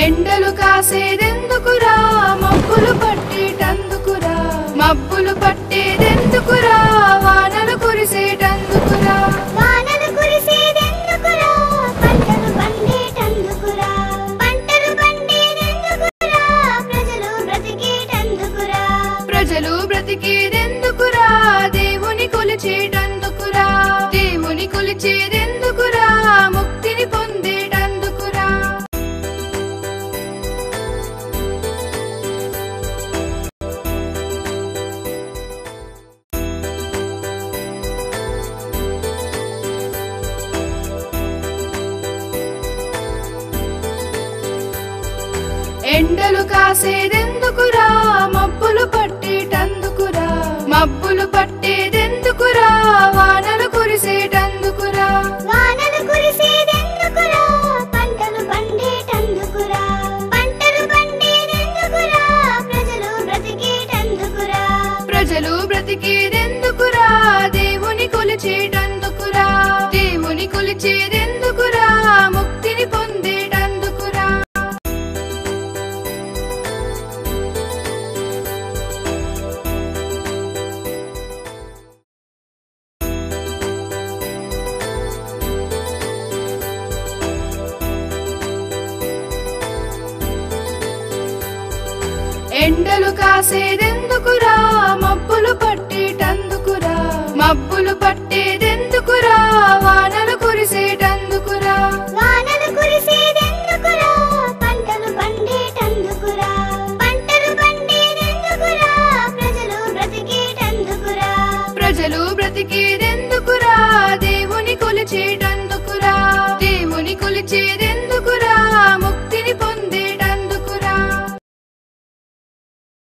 ఎండలు కాసేదెందుకురా మబ్బులు పట్టేటందుకురా మబ్బులు పట్టేదెందుకురా వానలు కురిసేటందుకురా వానలు కురిసేదెందుకురా పంటలు పండేటందుకురా పంటలు పండేదెందుకురా ప్రజలు బ్రతికేటందుకురా ప్రజలు బ్రతికేదెందుకురా దేవుని కొలిచేటందుకురా దేవుని కొలిచేదెందుకురా ముక్తిని పొందేటందుకురా ఎండలు కాసేదెందుకురా మబ్బులు పట్టేటందుకురా మబ్బులు పట్టేదెందుకురా వానలు కురిసేటందుకురా వానలు కురిసేదెందుకురా పంటలు పండేటందుకురా పంటలు పండేదెందుకురా ప్రజలు బ్రతికేటందుకురా ప్రజలు బ్రతికేదెందుకురా దేవుని కొలిచేటందుకురా దేవుని కొలిచేదెందుకురా ముక్తిని పొందేటందుకురా ఎండలు కాసేదెందుకురా